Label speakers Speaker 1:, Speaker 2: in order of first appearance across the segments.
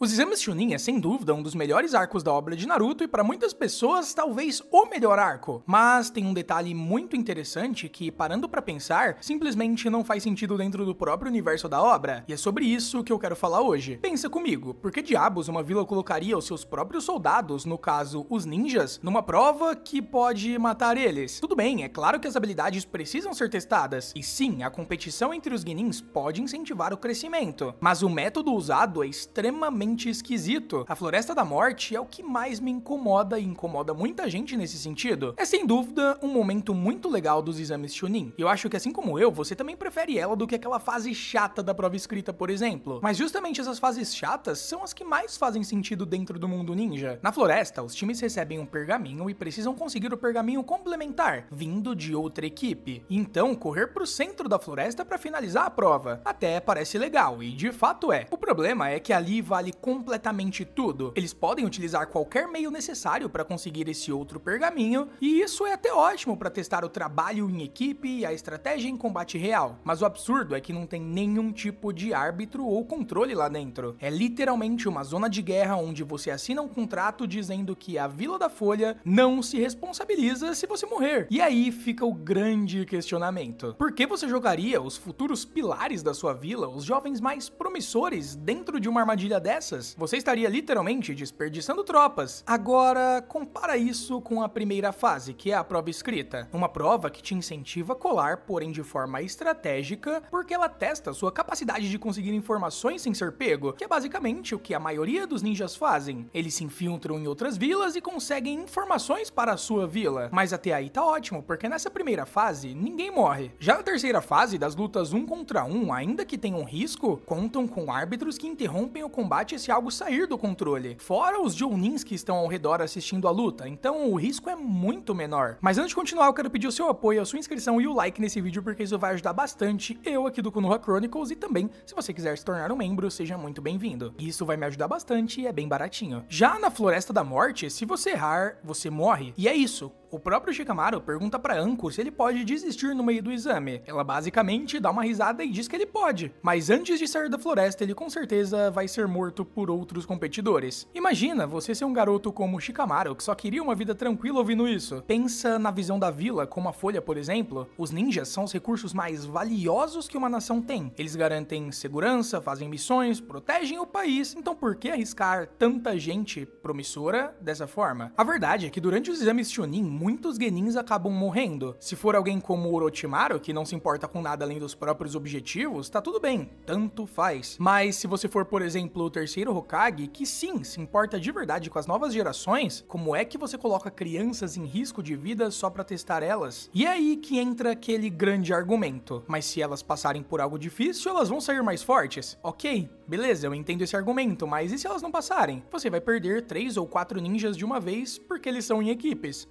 Speaker 1: Os exames Chunin é sem dúvida um dos melhores arcos da obra de Naruto e para muitas pessoas talvez o melhor arco. Mas tem um detalhe muito interessante que, parando pra pensar, simplesmente não faz sentido dentro do próprio universo da obra. E é sobre isso que eu quero falar hoje. Pensa comigo, por que diabos uma vila colocaria os seus próprios soldados, no caso os ninjas, numa prova que pode matar eles? Tudo bem, é claro que as habilidades precisam ser testadas, e sim, a competição entre os Genins pode incentivar o crescimento, mas o método usado é extremamente esquisito. A Floresta da Morte é o que mais me incomoda e incomoda muita gente nesse sentido. É sem dúvida um momento muito legal dos exames Chunin. E eu acho que assim como eu, você também prefere ela do que aquela fase chata da prova escrita, por exemplo. Mas justamente essas fases chatas são as que mais fazem sentido dentro do mundo ninja. Na floresta, os times recebem um pergaminho e precisam conseguir o pergaminho complementar, vindo de outra equipe. E então, correr pro centro da floresta para finalizar a prova. Até parece legal, e de fato é. O problema é que ali vale completamente tudo. Eles podem utilizar qualquer meio necessário para conseguir esse outro pergaminho, e isso é até ótimo para testar o trabalho em equipe e a estratégia em combate real. Mas o absurdo é que não tem nenhum tipo de árbitro ou controle lá dentro. É literalmente uma zona de guerra onde você assina um contrato dizendo que a Vila da Folha não se responsabiliza se você morrer. E aí fica o grande questionamento. Por que você jogaria os futuros pilares da sua vila, os jovens mais promissores, dentro de uma armadilha dessas? Você estaria literalmente desperdiçando tropas. Agora, compara isso com a primeira fase, que é a prova escrita. Uma prova que te incentiva a colar, porém de forma estratégica, porque ela testa sua capacidade de conseguir informações sem ser pego, que é basicamente o que a maioria dos ninjas fazem. Eles se infiltram em outras vilas e conseguem informações para a sua vila. Mas até aí tá ótimo, porque nessa primeira fase, ninguém morre. Já na terceira fase, das lutas 1 contra 1, ainda que tenham risco, contam com árbitros que interrompem o combate se algo sair do controle. Fora os Jounins que estão ao redor assistindo a luta, então o risco é muito menor. Mas antes de continuar, eu quero pedir o seu apoio, a sua inscrição e o like nesse vídeo, porque isso vai ajudar bastante eu aqui do Konoha Chronicles, e também, se você quiser se tornar um membro, seja muito bem-vindo. Isso vai me ajudar bastante e é bem baratinho. Já na Floresta da Morte, se você errar, você morre. E é isso. O próprio Shikamaru pergunta pra Anko se ele pode desistir no meio do exame. Ela basicamente dá uma risada e diz que ele pode. Mas antes de sair da floresta, ele com certeza vai ser morto por outros competidores. Imagina você ser um garoto como Shikamaru, que só queria uma vida tranquila ouvindo isso. Pensa na visão da vila, como a Folha, por exemplo. Os ninjas são os recursos mais valiosos que uma nação tem. Eles garantem segurança, fazem missões, protegem o país. Então por que arriscar tanta gente promissora dessa forma? A verdade é que durante os exames Chunin, muitos Genins acabam morrendo. Se for alguém como o Orochimaru, que não se importa com nada além dos próprios objetivos, tá tudo bem, tanto faz. Mas se você for, por exemplo, o terceiro Hokage, que sim, se importa de verdade com as novas gerações, como é que você coloca crianças em risco de vida só pra testar elas? E é aí que entra aquele grande argumento. Mas se elas passarem por algo difícil, elas vão sair mais fortes? Ok, beleza, eu entendo esse argumento, mas e se elas não passarem? Você vai perder 3 ou 4 ninjas de uma vez porque eles são em equipes.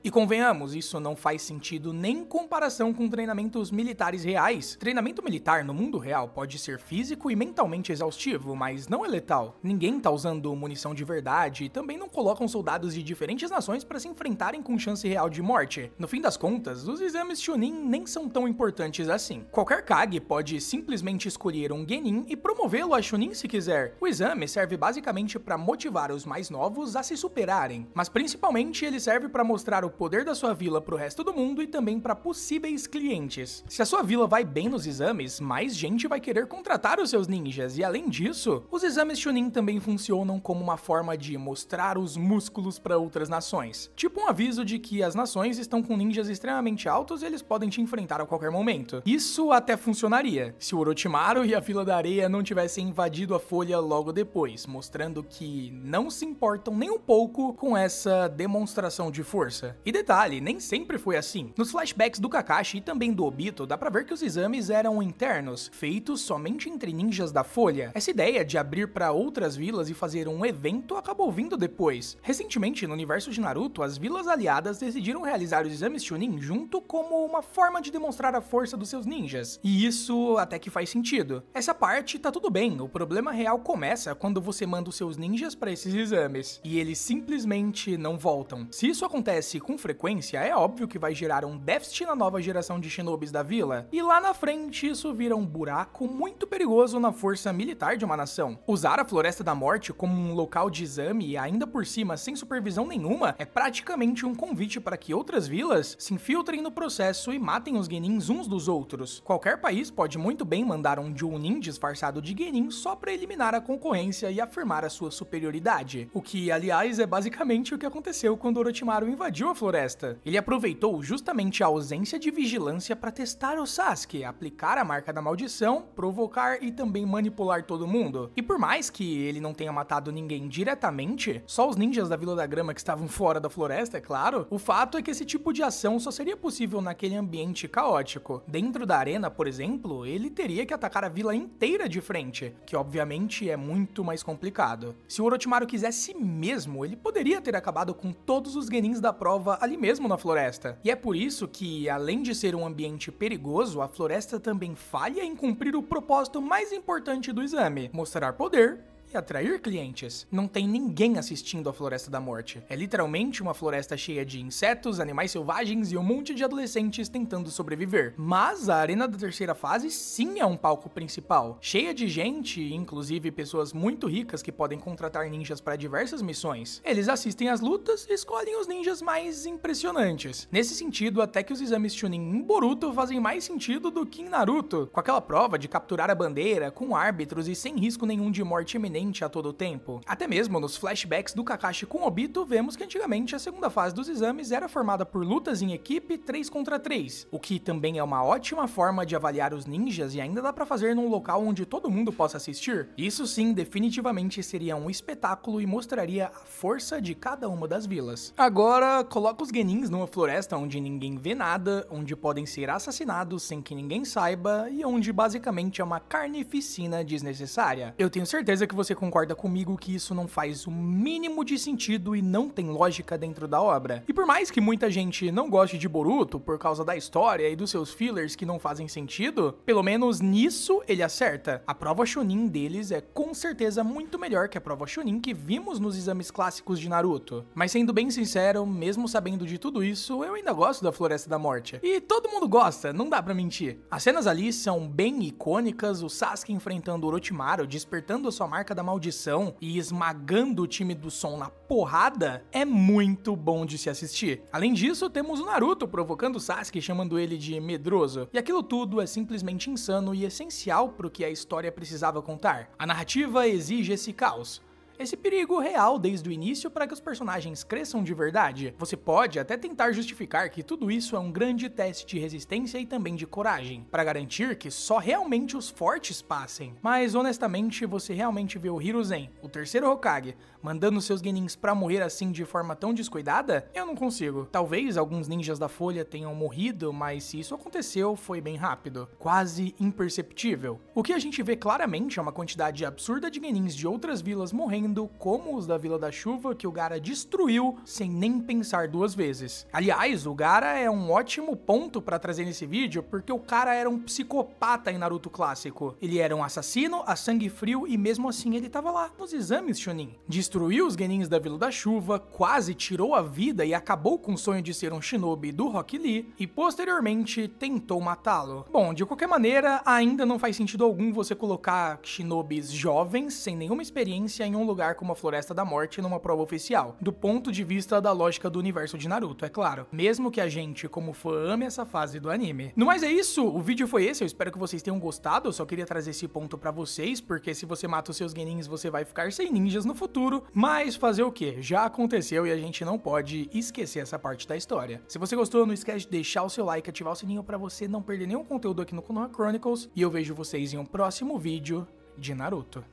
Speaker 1: E convenhamos, isso não faz sentido nem em comparação com treinamentos militares reais. Treinamento militar no mundo real pode ser físico e mentalmente exaustivo, mas não é letal. Ninguém tá usando munição de verdade e também não colocam soldados de diferentes nações para se enfrentarem com chance real de morte. No fim das contas, os exames Chunin nem são tão importantes assim. Qualquer Kage pode simplesmente escolher um Genin e promovê-lo a Chunin se quiser. O exame serve basicamente para motivar os mais novos a se superarem, mas principalmente ele serve para mostrar o poder da sua vila pro resto do mundo e também para possíveis clientes. Se a sua vila vai bem nos exames, mais gente vai querer contratar os seus ninjas, e além disso, os exames Chunin também funcionam como uma forma de mostrar os músculos para outras nações. Tipo um aviso de que as nações estão com ninjas extremamente altos e eles podem te enfrentar a qualquer momento. Isso até funcionaria, se o Orochimaru e a Vila da Areia não tivessem invadido a Folha logo depois, mostrando que não se importam nem um pouco com essa demonstração de força. E detalhe, nem sempre foi assim. Nos flashbacks do Kakashi e também do Obito, dá pra ver que os exames eram internos, feitos somente entre ninjas da Folha. Essa ideia de abrir pra outras vilas e fazer um evento acabou vindo depois. Recentemente, no universo de Naruto, as vilas aliadas decidiram realizar os exames Chunin junto como uma forma de demonstrar a força dos seus ninjas. E isso até que faz sentido. Essa parte tá tudo bem, o problema real começa quando você manda os seus ninjas pra esses exames, e eles simplesmente não voltam. Se isso acontece com com frequência, é óbvio que vai gerar um déficit na nova geração de shinobis da vila, e lá na frente isso vira um buraco muito perigoso na força militar de uma nação. Usar a Floresta da Morte como um local de exame e ainda por cima sem supervisão nenhuma é praticamente um convite para que outras vilas se infiltrem no processo e matem os genins uns dos outros. Qualquer país pode muito bem mandar um Jounin disfarçado de genin só para eliminar a concorrência e afirmar a sua superioridade, o que aliás é basicamente o que aconteceu quando Orochimaru invadiu a floresta. Ele aproveitou justamente a ausência de vigilância para testar o Sasuke, aplicar a marca da maldição, provocar e também manipular todo mundo. E por mais que ele não tenha matado ninguém diretamente, só os ninjas da Vila da Grama que estavam fora da floresta, é claro, o fato é que esse tipo de ação só seria possível naquele ambiente caótico. Dentro da arena, por exemplo, ele teria que atacar a vila inteira de frente, que obviamente é muito mais complicado. Se o Orochimaru quisesse mesmo, ele poderia ter acabado com todos os genins da prova ali mesmo na floresta. E é por isso que, além de ser um ambiente perigoso, a floresta também falha em cumprir o propósito mais importante do exame: mostrar poder e atrair clientes. Não tem ninguém assistindo a Floresta da Morte. É literalmente uma floresta cheia de insetos, animais selvagens e um monte de adolescentes tentando sobreviver. Mas a arena da terceira fase sim é um palco principal, cheia de gente, inclusive pessoas muito ricas que podem contratar ninjas para diversas missões. Eles assistem às lutas e escolhem os ninjas mais impressionantes. Nesse sentido, até que os exames Chunin em Boruto fazem mais sentido do que em Naruto, com aquela prova de capturar a bandeira, com árbitros e sem risco nenhum de morte iminente a todo tempo. Até mesmo nos flashbacks do Kakashi com Obito, vemos que antigamente a segunda fase dos exames era formada por lutas em equipe 3 contra 3, o que também é uma ótima forma de avaliar os ninjas e ainda dá pra fazer num local onde todo mundo possa assistir. Isso sim, definitivamente seria um espetáculo e mostraria a força de cada uma das vilas. Agora, coloca os genins numa floresta onde ninguém vê nada, onde podem ser assassinados sem que ninguém saiba e onde basicamente é uma carnificina desnecessária. Eu tenho certeza que você concorda comigo que isso não faz o mínimo de sentido e não tem lógica dentro da obra. E por mais que muita gente não goste de Boruto por causa da história e dos seus fillers que não fazem sentido, pelo menos nisso ele acerta. A prova Chunin deles é com certeza muito melhor que a prova Chunin que vimos nos exames clássicos de Naruto. Mas sendo bem sincero, mesmo sabendo de tudo isso, eu ainda gosto da Floresta da Morte. E todo mundo gosta, não dá pra mentir. As cenas ali são bem icônicas, o Sasuke enfrentando Orochimaru, despertando a sua marca da maldição e esmagando o time do som na porrada, é muito bom de se assistir. Além disso, temos o Naruto provocando o Sasuke, chamando ele de medroso. E aquilo tudo é simplesmente insano e essencial pro que a história precisava contar. A narrativa exige esse caos, esse perigo real desde o início para que os personagens cresçam de verdade. Você pode até tentar justificar que tudo isso é um grande teste de resistência e também de coragem, para garantir que só realmente os fortes passem. Mas honestamente, você realmente vê o Hiruzen, o terceiro Hokage, mandando seus genins pra morrer assim de forma tão descuidada? Eu não consigo. Talvez alguns ninjas da Folha tenham morrido, mas se isso aconteceu, foi bem rápido, quase imperceptível. O que a gente vê claramente é uma quantidade absurda de genins de outras vilas morrendo, como os da Vila da Chuva, que o Gaara destruiu sem nem pensar duas vezes. Aliás, o Gaara é um ótimo ponto pra trazer nesse vídeo, porque o cara era um psicopata em Naruto clássico. Ele era um assassino a sangue frio e mesmo assim ele tava lá nos exames Chunin. Destruiu os genins da Vila da Chuva, quase tirou a vida e acabou com o sonho de ser um shinobi do Rock Lee e posteriormente tentou matá-lo. Bom, de qualquer maneira, ainda não faz sentido algum você colocar shinobis jovens sem nenhuma experiência em um lugar como a Floresta da Morte numa prova oficial, do ponto de vista da lógica do universo de Naruto, é claro. Mesmo que a gente, como fã, ame essa fase do anime. No mais é isso, o vídeo foi esse, eu espero que vocês tenham gostado, eu só queria trazer esse ponto pra vocês, porque se você mata os seus genins, você vai ficar sem ninjas no futuro, mas fazer o quê? Já aconteceu e a gente não pode esquecer essa parte da história. Se você gostou, não esquece de deixar o seu like, ativar o sininho pra você não perder nenhum conteúdo aqui no Konoha Chronicles, e eu vejo vocês em um próximo vídeo de Naruto.